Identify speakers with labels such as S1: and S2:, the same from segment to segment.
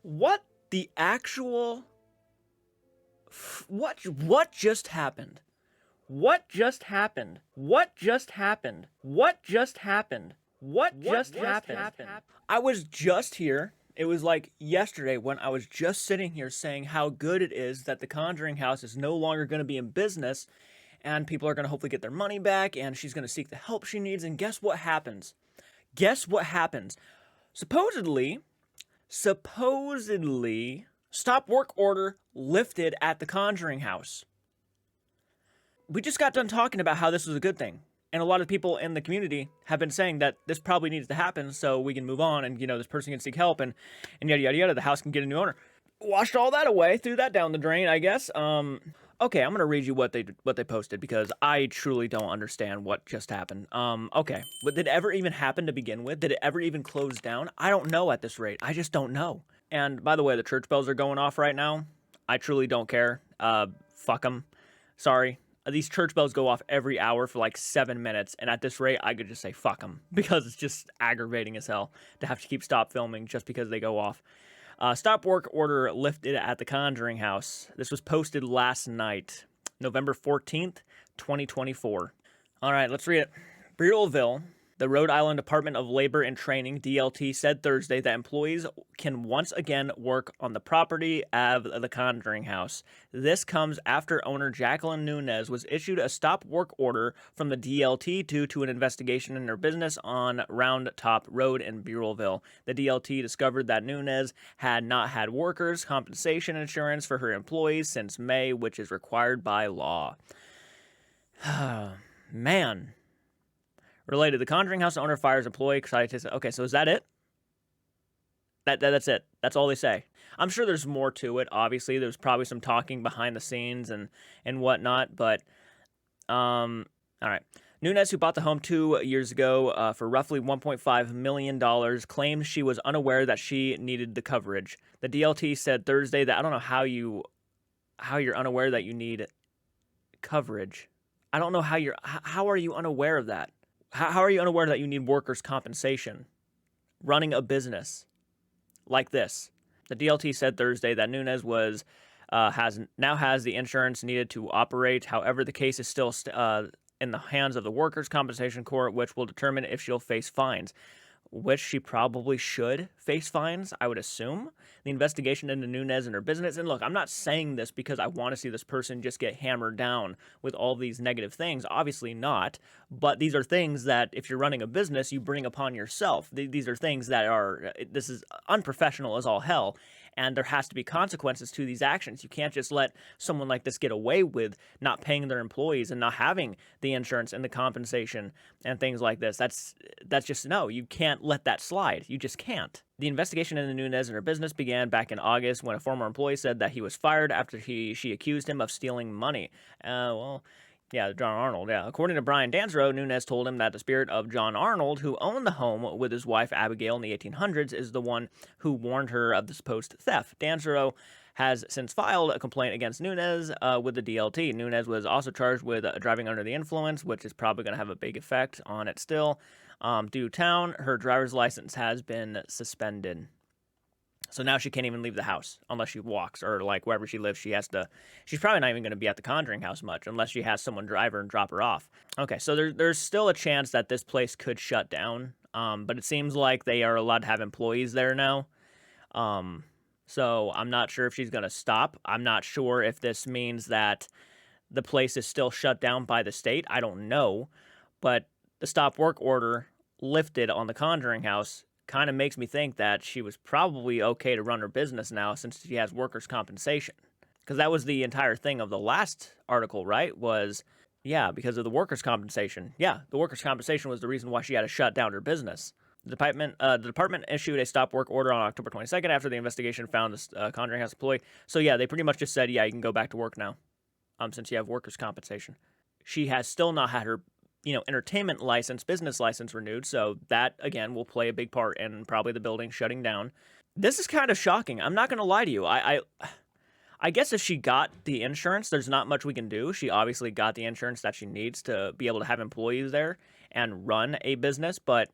S1: What the actual what just happened? What just happened? What just happened? What just happened? What just happened? I was just here. It was like yesterday when I was just sitting here saying how good it is that the Conjuring House is no longer going to be in business and people are going to hopefully get their money back and she's going to seek the help she needs. And guess what happens? Guess what happens? Supposedly, stop work order lifted at the Conjuring House. We just got done talking about how this was a good thing. And a lot of people in the community have been saying that this probably needs to happen so we can move on and, this person can seek help and yada, yada, yada. The house can get a new owner. Washed all that away, threw that down the drain, I guess. Okay, I'm gonna read you what they posted because I truly don't understand what just happened. Okay, but did it ever even happen to begin with? Did it ever even close down? I don't know at this rate. I just don't know. And by the way, the church bells are going off right now. I truly don't care. Fuck them. Sorry. These church bells go off every hour for like 7 minutes, and at this rate, I could just say fuck them because it's just aggravating as hell to have to keep stop filming just because they go off. Stop work order lifted at the Conjuring House. This was posted last night, November 14th, 2024. All right, let's read it. Breedleville, the Rhode Island Department of Labor and Training, DLT, said Thursday that employees can once again work on the property of the Conjuring House. This comes after owner Jacqueline Nunez was issued a stop work order from the DLT due to an investigation in her business on Round Top Road in Breedleville. The DLT discovered that Nunez had not had workers' compensation insurance for her employees since May, which is required by law. Man. Related, the Conjuring House owner fires employee. Okay, so is that it? That's it. That's all they say. I'm sure there's more to it. Obviously, there's probably some talking behind the scenes and whatnot. But all right. Nunez, who bought the home 2 years ago for roughly $1.5 million, claimed she was unaware that she needed the coverage. The DLT said Thursday that I don't know how you're unaware that you need coverage. I don't know how are you unaware of that? How are you unaware that you need workers' compensation running a business like this? The DLT said Thursday that Nunez has the insurance needed to operate. However, the case is still in the hands of the Workers' Compensation Court, which will determine if she'll face fines, which she probably should face fines, I would assume. The investigation into Nunez and her business. And look, I'm not saying this because I want to see this person just get hammered down with all these negative things. Obviously not. But these are things that if you're running a business, you bring upon yourself. These are things that this is unprofessional as all hell. And there has to be consequences to these actions. You can't just let someone like this get away with not paying their employees and not having the insurance and the compensation and things like this. That's just no. You can't let that slide. You just can't. The investigation into Nunez and her business began back in August when a former employee said that he was fired after she accused him of stealing money. Yeah, John Arnold, yeah. According to Brian Dansrow, Nunez told him that the spirit of John Arnold, who owned the home with his wife Abigail in the 1800s, is the one who warned her of the supposed theft. Dansrow has since filed a complaint against Nunez with the DLT. Nunez was also charged with driving under the influence, which is probably going to have a big effect on it still. Due town, her driver's license has been suspended. So now she can't even leave the house unless she walks or like wherever she lives. She's probably not even going to be at the Conjuring House much unless she has someone drive her and drop her off. Okay, so there's still a chance that this place could shut down. But it seems like they are allowed to have employees there now. So I'm not sure if she's going to stop. I'm not sure if this means that the place is still shut down by the state. I don't know. But the stop work order lifted on the Conjuring House kind of makes me think that she was probably okay to run her business now since she has workers' compensation. Because that was the entire thing of the last article, right? Was, yeah, because of the workers' compensation. Yeah, the workers' compensation was the reason why she had to shut down her business. The department issued a stop work order on October 22nd after the investigation found this Conjuring House employee. So yeah, they pretty much just said, yeah, you can go back to work now since you have workers' compensation. She has still not had her entertainment license, business license renewed. So that, again, will play a big part in probably the building shutting down. This is kind of shocking. I'm not going to lie to you. I guess if she got the insurance, there's not much we can do. She obviously got the insurance that she needs to be able to have employees there and run a business. But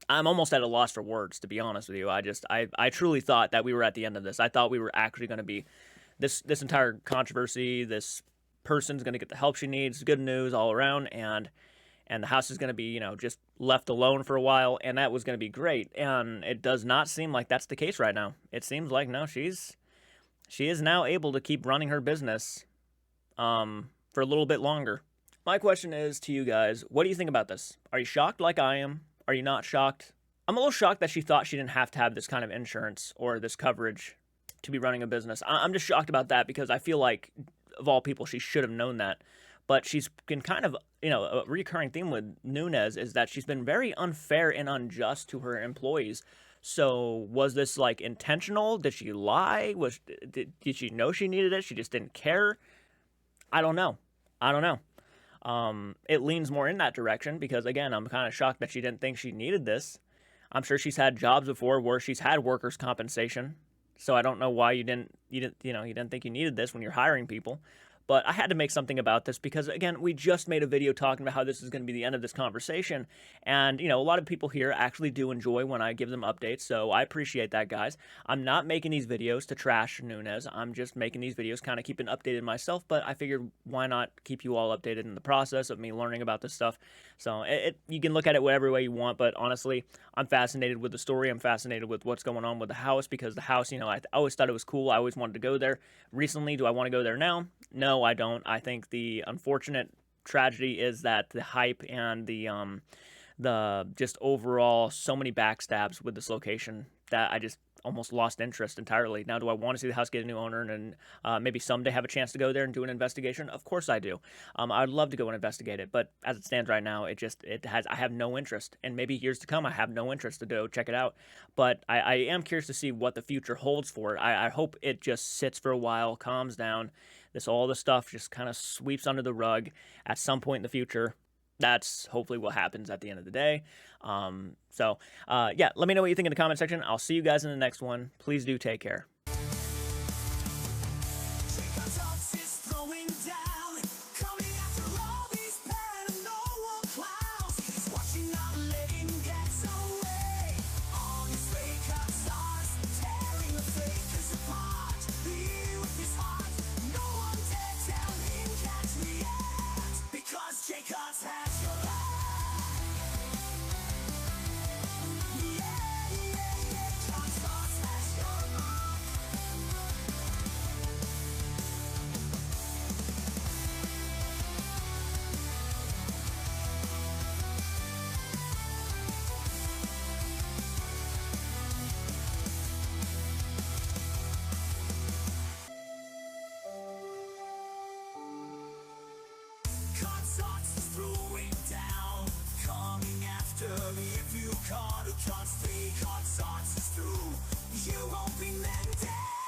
S1: I'm almost at a loss for words, to be honest with you. I truly thought that we were at the end of this. I thought we were actually going to be this entire controversy. This person's going to get the help she needs. Good news all around, and the house is going to be, just left alone for a while, and that was going to be great. And it does not seem like that's the case right now. It seems like no, she is now able to keep running her business for a little bit longer. My question is to you guys, what do you think about this? Are you shocked like I am? Are you not shocked? I'm a little shocked that she thought she didn't have to have this kind of insurance or this coverage to be running a business. I'm just shocked about that because I feel like, of all people, she should have known that. But she's been kind of, a recurring theme with Nunez is that she's been very unfair and unjust to her employees. So was this like intentional? Did she lie? Did she know she needed it? She just didn't care? I don't know. It leans more in that direction because, again, I'm kind of shocked that she didn't think she needed this. I'm sure she's had jobs before where she's had workers' compensation. So I don't know why you didn't think you needed this when you're hiring people. But I had to make something about this because, again, we just made a video talking about how this is going to be the end of this conversation. And, a lot of people here actually do enjoy when I give them updates. So I appreciate that, guys. I'm not making these videos to trash Nunez. I'm just making these videos kind of keeping updated myself. But I figured why not keep you all updated in the process of me learning about this stuff. So you can look at it whatever way you want. But honestly, I'm fascinated with the story. I'm fascinated with what's going on with the house because the house, I always thought it was cool. I always wanted to go there. Recently, do I want to go there now? No, I don't. I think the unfortunate tragedy is that the hype and the just overall so many backstabs with this location that I just almost lost interest entirely. Now, do I want to see the house get a new owner and maybe someday have a chance to go there and do an investigation? Of course I do. I'd love to go and investigate it, but as it stands right now, I have no interest, and maybe years to come, I have no interest to go check it out. But I am curious to see what the future holds for it. I hope it just sits for a while, calms down. All the stuff just kind of sweeps under the rug at some point in the future. That's hopefully what happens at the end of the day. Yeah, let me know what you think in the comment section. I'll see you guys in the next one. Please do take care. If you can't, can't stay, can't start to through, you won't be meant dead.